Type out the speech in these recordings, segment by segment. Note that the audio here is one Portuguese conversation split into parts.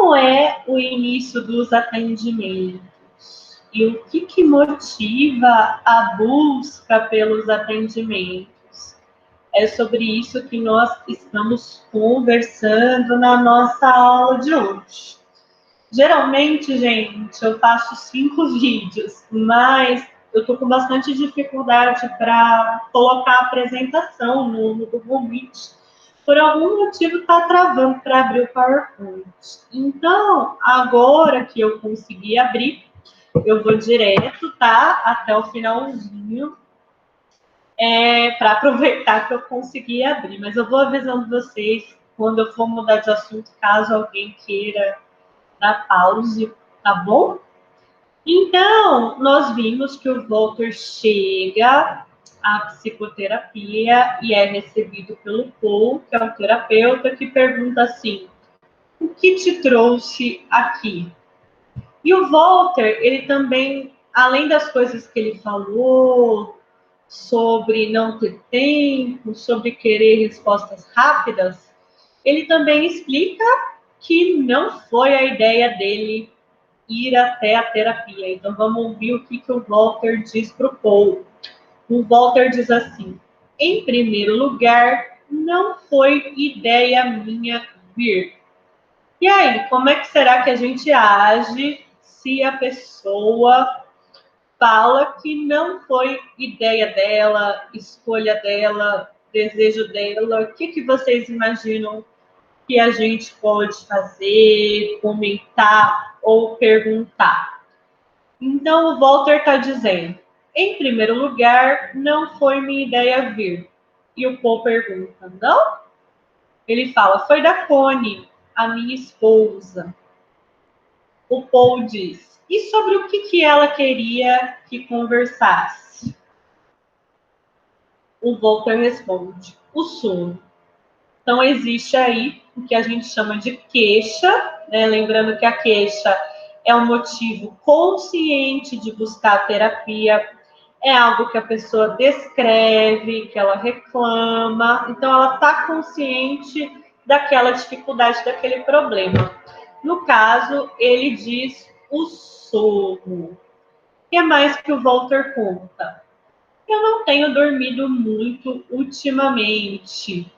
como é o início dos atendimentos? E o que motiva a busca pelos atendimentos? É sobre isso que nós estamos conversando na nossa aula de hoje. Geralmente, gente, eu faço 5 vídeos, mas eu estou com bastante dificuldade para colocar a apresentação no Google Meet. Por algum motivo está travando para abrir o PowerPoint. Então, agora que eu consegui abrir, eu vou direto, tá? Até o finalzinho, para aproveitar que eu consegui abrir. Mas eu vou avisando vocês quando eu for mudar de assunto, caso alguém queira dar pause, tá bom? Então, nós vimos que o Walter chega à psicoterapia e é recebido pelo Paul, que é o terapeuta, que pergunta assim: o que te trouxe aqui? E o Walter, ele também, além das coisas que ele falou, sobre não ter tempo, sobre querer respostas rápidas, ele também explica que não foi a ideia dele ir até a terapia. Então, vamos ouvir o que o Walter diz para o Paul. O Walter diz assim: em primeiro lugar, não foi ideia minha vir. E aí, como é que será que a gente age se a pessoa fala que não foi ideia dela, escolha dela, desejo dela? O que vocês imaginam que a gente pode fazer, comentar ou perguntar? Então, o Walter está dizendo: em primeiro lugar, não foi minha ideia vir. E o Paul pergunta: não? Ele fala: foi da Connie, a minha esposa. O Paul diz: e sobre o que ela queria que conversasse? O Walter responde: o sono. Então, existe aí o que a gente chama de queixa, né? Lembrando que a queixa é um motivo consciente de buscar terapia, é algo que a pessoa descreve, que ela reclama, então ela está consciente daquela dificuldade, daquele problema. No caso, ele diz o sono. O que mais que o Walter conta? Eu não tenho dormido muito ultimamente.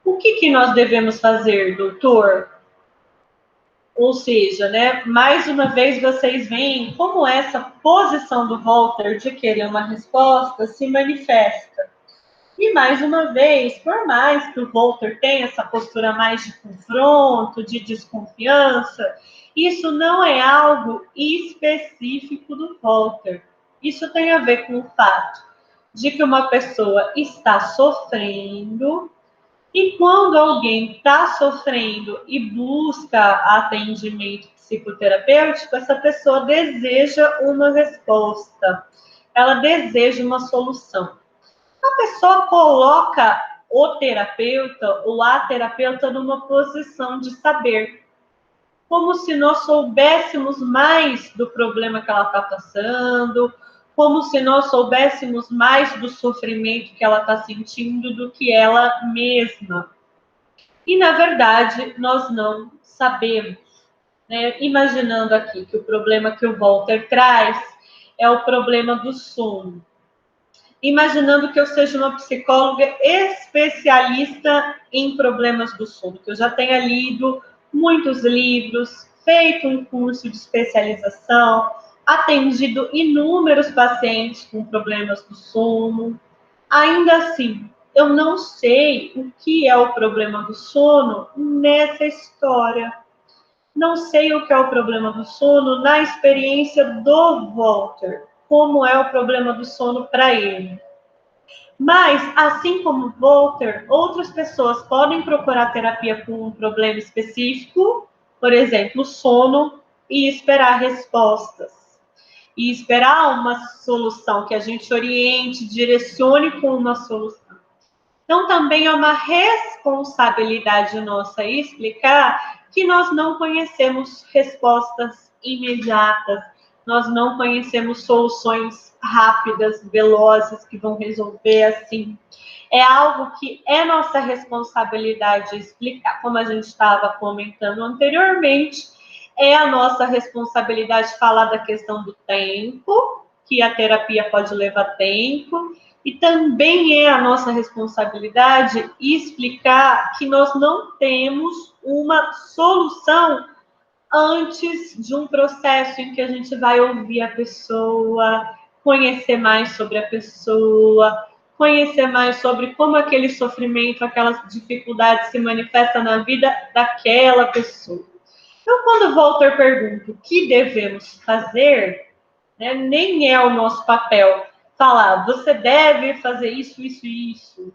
O que nós devemos fazer, doutor? Ou seja, né, mais uma vez vocês veem como essa posição do Walter de querer uma resposta se manifesta. E mais uma vez, por mais que o Walter tenha essa postura mais de confronto, de desconfiança, isso não é algo específico do Walter. Isso tem a ver com o fato de que uma pessoa está sofrendo. E quando alguém está sofrendo e busca atendimento psicoterapêutico, essa pessoa deseja uma resposta, ela deseja uma solução. A pessoa coloca o terapeuta ou a terapeuta numa posição de saber, como se nós soubéssemos mais do problema que ela está passando, como se nós soubéssemos mais do sofrimento que ela está sentindo do que ela mesma. E, na verdade, nós não sabemos. Né? Imaginando aqui que o problema que o Walter traz é o problema do sono. Imaginando que eu seja uma psicóloga especialista em problemas do sono, que eu já tenha lido muitos livros, feito um curso de especialização, atendido inúmeros pacientes com problemas do sono. Ainda assim, eu não sei o que é o problema do sono nessa história. Não sei o que é o problema do sono na experiência do Walter, como é o problema do sono para ele. Mas, assim como Walter, outras pessoas podem procurar terapia com um problema específico, por exemplo, sono, e esperar respostas. E esperar uma solução, que a gente oriente, direcione com uma solução. Então, também é uma responsabilidade nossa explicar que nós não conhecemos respostas imediatas, nós não conhecemos soluções rápidas, velozes, que vão resolver assim. É algo que é nossa responsabilidade explicar, como a gente estava comentando anteriormente, é a nossa responsabilidade falar da questão do tempo, que a terapia pode levar tempo, e também é a nossa responsabilidade explicar que nós não temos uma solução antes de um processo em que a gente vai ouvir a pessoa, conhecer mais sobre a pessoa, conhecer mais sobre como aquele sofrimento, aquelas dificuldades se manifestam na vida daquela pessoa. Então, quando o Walter pergunta o que devemos fazer, né, nem é o nosso papel falar, você deve fazer isso, isso e isso.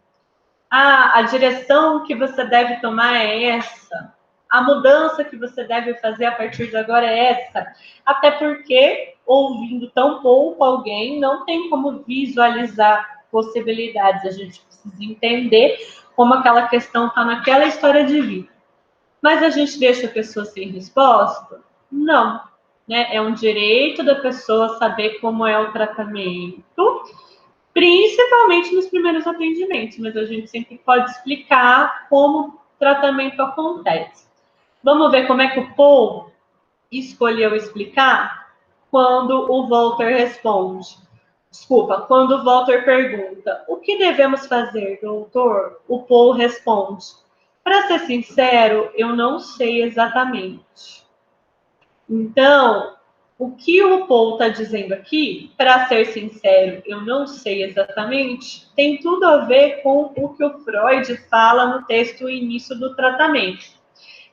Ah, a direção que você deve tomar é essa. A mudança que você deve fazer a partir de agora é essa. Até porque, ouvindo tão pouco alguém, não tem como visualizar possibilidades. A gente precisa entender como aquela questão está naquela história de vida. Mas a gente deixa a pessoa sem resposta? Não. Né? É um direito da pessoa saber como é o tratamento, principalmente nos primeiros atendimentos, mas a gente sempre pode explicar como o tratamento acontece. Vamos ver como é que o Paul escolheu explicar quando o Walter responde. Desculpa, quando o Walter pergunta: o que devemos fazer, doutor? O Paul responde: para ser sincero, eu não sei exatamente. Então, o que o Paul está dizendo aqui, para ser sincero, eu não sei exatamente, tem tudo a ver com o que o Freud fala no texto início do tratamento,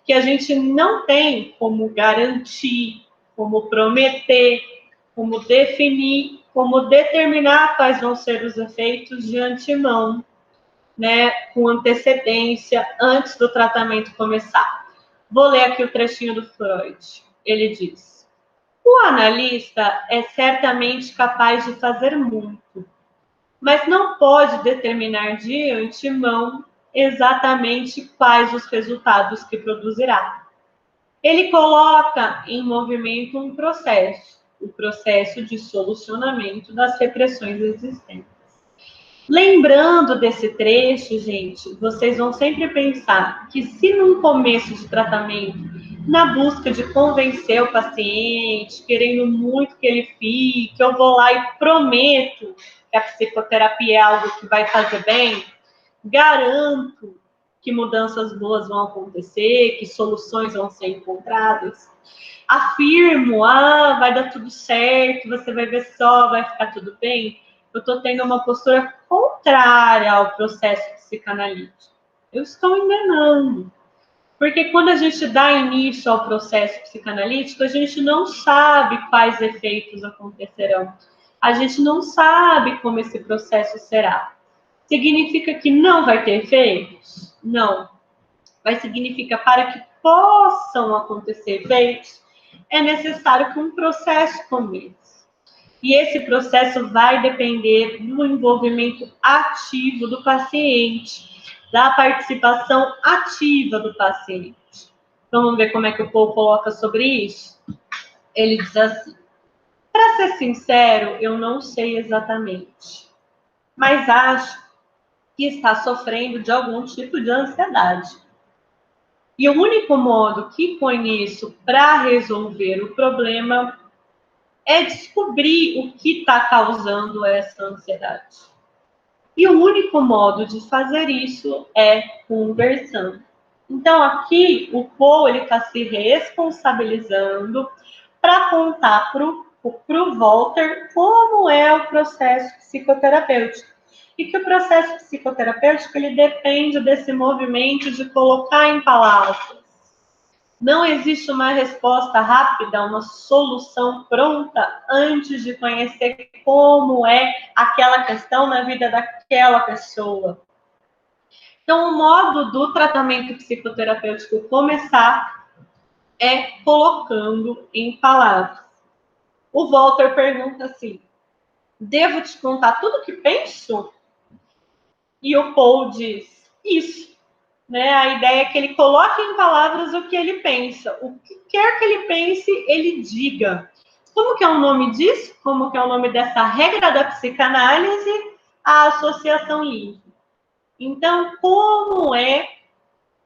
que a gente não tem como garantir, como prometer, como definir, como determinar quais vão ser os efeitos de antemão, né, com antecedência, antes do tratamento começar. Vou ler aqui o trechinho do Freud. Ele diz: o analista é certamente capaz de fazer muito, mas não pode determinar de antemão exatamente quais os resultados que produzirá. Ele coloca em movimento um processo, o processo de solucionamento das repressões existentes. Lembrando desse trecho, gente, vocês vão sempre pensar que se num começo de tratamento, na busca de convencer o paciente, querendo muito que ele fique, eu vou lá e prometo que a psicoterapia é algo que vai fazer bem, garanto que mudanças boas vão acontecer, que soluções vão ser encontradas, afirmo, vai dar tudo certo, você vai ver só, vai ficar tudo bem. Eu estou tendo uma postura contrária ao processo psicanalítico. Eu estou enganando. Porque quando a gente dá início ao processo psicanalítico, a gente não sabe quais efeitos acontecerão. A gente não sabe como esse processo será. Significa que não vai ter efeitos? Não. Mas significa para que possam acontecer efeitos, é necessário que um processo comece. E esse processo vai depender do envolvimento ativo do paciente, da participação ativa do paciente. Então, vamos ver como é que o Paul coloca sobre isso? Ele diz assim: para ser sincero, eu não sei exatamente, mas acho que está sofrendo de algum tipo de ansiedade. E o único modo que conheço para resolver o problema é descobrir o que está causando essa ansiedade. E o único modo de fazer isso é conversando. Então, aqui, o Paul está se responsabilizando para contar para o Walter como é o processo psicoterapêutico. E que o processo psicoterapêutico ele depende desse movimento de colocar em palavras. Não existe uma resposta rápida, uma solução pronta antes de conhecer como é aquela questão na vida daquela pessoa. Então, o modo do tratamento psicoterapêutico começar é colocando em palavras. O Walter pergunta assim: devo te contar tudo o que penso? E o Paul diz: isso. Né? A ideia é que ele coloque em palavras o que ele pensa. O que quer que ele pense, ele diga. Como que é o nome disso? Como que é o nome dessa regra da psicanálise? A associação livre. Então, como é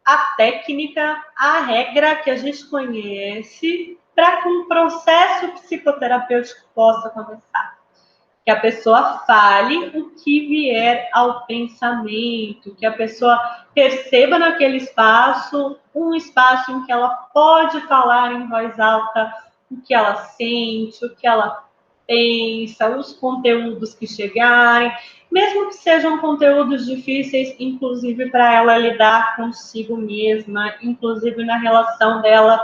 a técnica, a regra que a gente conhece para que um processo psicoterapêutico possa começar? Que a pessoa fale o que vier ao pensamento, que a pessoa perceba naquele espaço um espaço em que ela pode falar em voz alta o que ela sente, o que ela pensa, os conteúdos que chegarem, mesmo que sejam conteúdos difíceis, inclusive para ela lidar consigo mesma, inclusive na relação dela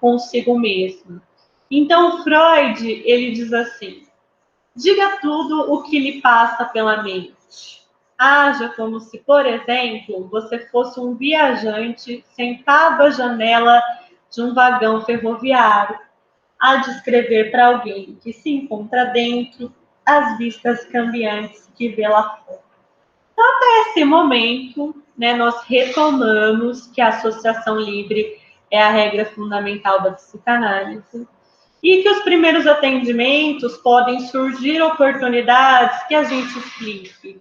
consigo mesma. Então, Freud, ele diz assim: diga tudo o que lhe passa pela mente. Haja como se, por exemplo, você fosse um viajante sentado à janela de um vagão ferroviário, a descrever para alguém que se encontra dentro as vistas cambiantes que vê lá fora. Nesse momento, né, nós retomamos que a associação livre é a regra fundamental da psicanálise e que os primeiros atendimentos podem surgir oportunidades que a gente explique,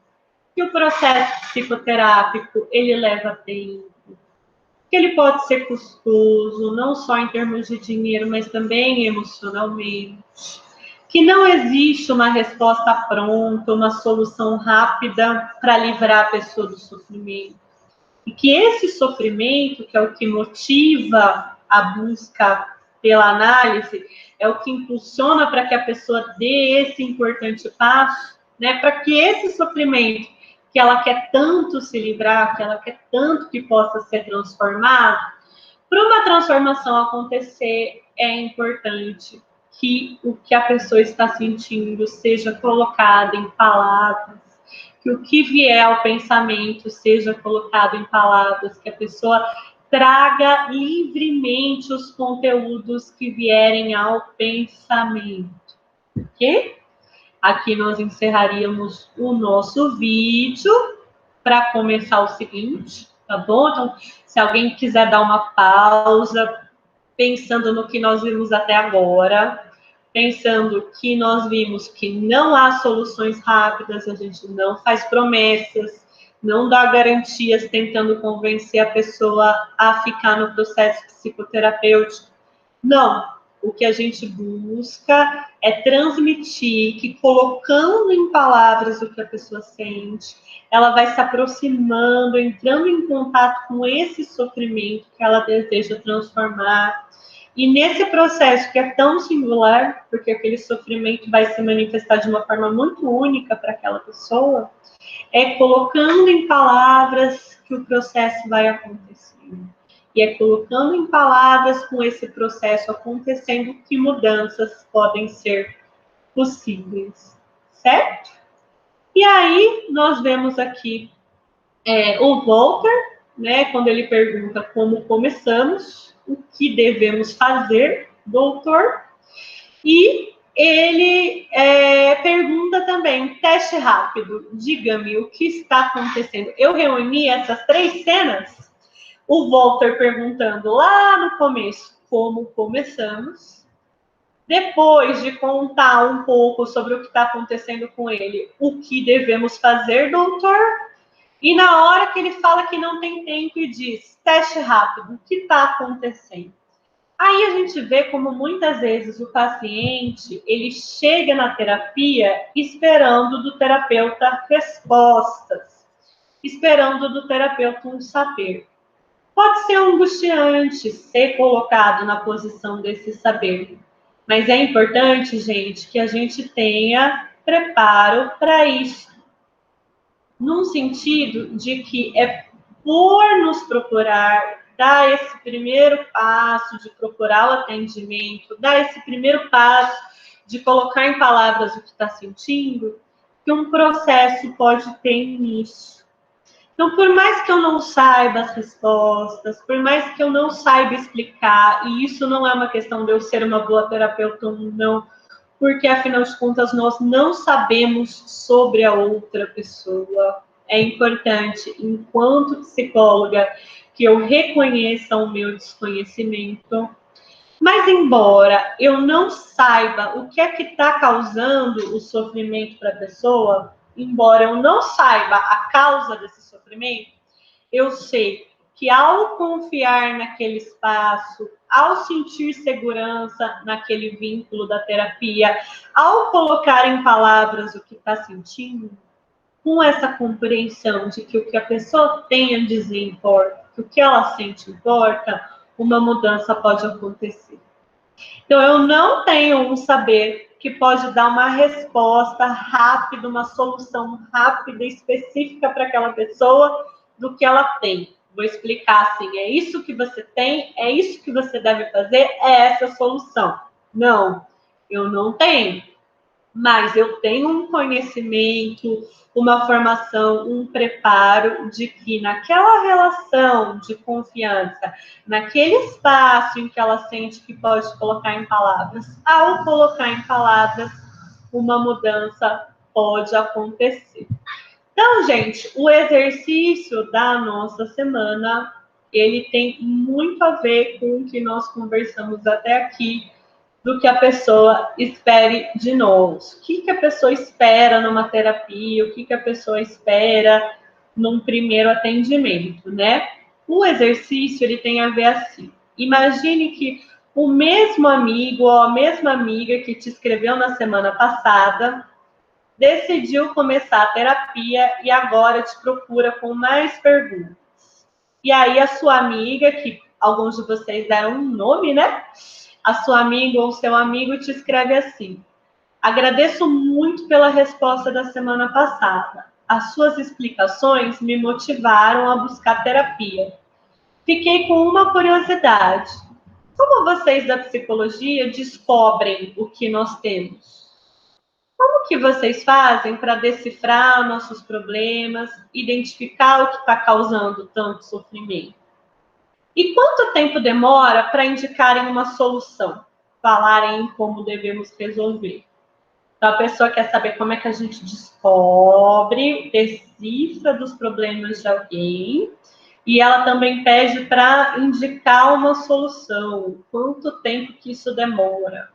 que o processo psicoterápico ele leva tempo, que ele pode ser custoso, não só em termos de dinheiro, mas também emocionalmente, que não existe uma resposta pronta, uma solução rápida para livrar a pessoa do sofrimento. E que esse sofrimento, que é o que motiva a busca pela análise, é o que impulsiona para que a pessoa dê esse importante passo, né? Para que esse sofrimento que ela quer tanto se livrar, que ela quer tanto que possa ser transformado, para uma transformação acontecer, é importante que o que a pessoa está sentindo seja colocado em palavras, que o que vier ao pensamento seja colocado em palavras, que a pessoa traga livremente os conteúdos que vierem ao pensamento, ok? Aqui nós encerraríamos o nosso vídeo para começar o seguinte, tá bom? Então, se alguém quiser dar uma pausa, pensando no que nós vimos até agora, pensando que nós vimos que não há soluções rápidas, a gente não faz promessas, não dá garantias tentando convencer a pessoa a ficar no processo psicoterapêutico. Não. O que a gente busca é transmitir que, colocando em palavras o que a pessoa sente, ela vai se aproximando, entrando em contato com esse sofrimento que ela deseja transformar. E nesse processo que é tão singular, porque aquele sofrimento vai se manifestar de uma forma muito única para aquela pessoa, é colocando em palavras que o processo vai acontecendo. E é colocando em palavras, com esse processo acontecendo, que mudanças podem ser possíveis, certo? E aí, nós vemos aqui o Walter, né, quando ele pergunta como começamos, o que devemos fazer, doutor, e ele pergunta também, teste rápido, diga-me o que está acontecendo. Eu reuni essas 3 cenas, o Walter perguntando lá no começo como começamos, depois de contar um pouco sobre o que está acontecendo com ele, o que devemos fazer, doutor, e na hora que ele fala que não tem tempo e diz, teste rápido, o que está acontecendo? Aí a gente vê como muitas vezes o paciente, ele chega na terapia esperando do terapeuta respostas, esperando do terapeuta um saber. Pode ser angustiante ser colocado na posição desse saber, mas é importante, gente, que a gente tenha preparo para isso, num sentido de que é por nos procurar, dar esse primeiro passo de procurar o atendimento, dar esse primeiro passo de colocar em palavras o que está sentindo, que um processo pode ter início. Então, por mais que eu não saiba as respostas, por mais que eu não saiba explicar, e isso não é uma questão de eu ser uma boa terapeuta ou não, porque afinal de contas nós não sabemos sobre a outra pessoa. É importante, enquanto psicóloga, que eu reconheça o meu desconhecimento, Mas embora eu não saiba o que é que está causando o sofrimento para a pessoa, embora eu não saiba a causa desse sofrimento, eu sei que ao confiar naquele espaço, ao sentir segurança naquele vínculo da terapia, ao colocar em palavras o que está sentindo, com essa compreensão de que o que a pessoa tem a dizer importa, que o que ela sente importa, uma mudança pode acontecer. Então, eu não tenho um saber que pode dar uma resposta rápida, uma solução rápida, específica para aquela pessoa do que ela tem. Vou explicar assim, é isso que você tem, é isso que você deve fazer, é essa a solução. Não, eu não tenho. Mas eu tenho um conhecimento, uma formação, um preparo de que naquela relação de confiança, naquele espaço em que ela sente que pode colocar em palavras, ao colocar em palavras, uma mudança pode acontecer. Então, gente, o exercício da nossa semana, ele tem muito a ver com o que nós conversamos até aqui, do que a pessoa espere de nós. O que a pessoa espera numa terapia, o que a pessoa espera num primeiro atendimento, né? O exercício, ele tem a ver assim. Imagine que o mesmo amigo ou a mesma amiga que te escreveu na semana passada decidiu começar a terapia e agora te procura com mais perguntas. E aí a sua amiga, que alguns de vocês deram um nome, né? A sua amiga ou seu amigo te escreve assim: agradeço muito pela resposta da semana passada. As suas explicações me motivaram a buscar terapia. Fiquei com uma curiosidade. Como vocês da psicologia descobrem o que nós temos? Como que vocês fazem para decifrar nossos problemas, identificar o que está causando tanto sofrimento? E quanto tempo demora para indicarem uma solução, falarem em como devemos resolver? Então, a pessoa quer saber como é que a gente descobre, decifra dos problemas de alguém, e ela também pede para indicar uma solução, quanto tempo que isso demora.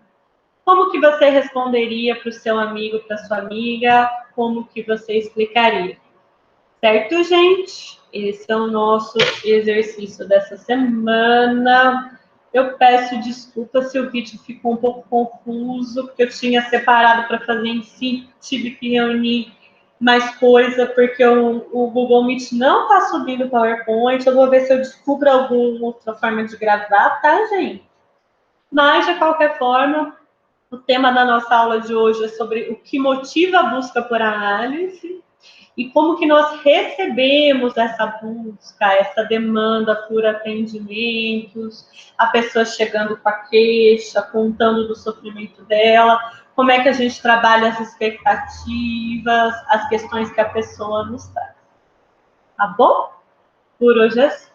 Como que você responderia para o seu amigo, para sua amiga? Como que você explicaria? Certo, gente? Esse é o nosso exercício dessa semana. Eu peço desculpa se o vídeo ficou um pouco confuso, porque eu tinha separado para fazer em si, tive que reunir mais coisa, porque o Google Meet não está subindo o PowerPoint. Eu vou ver se eu descubro alguma outra forma de gravar, tá, gente? Mas, de qualquer forma, o tema da nossa aula de hoje é sobre o que motiva a busca por análise e como que nós recebemos essa busca, essa demanda por atendimentos, a pessoa chegando com a queixa, contando do sofrimento dela, como é que a gente trabalha as expectativas, as questões que a pessoa nos traz. Tá bom? Por hoje é só.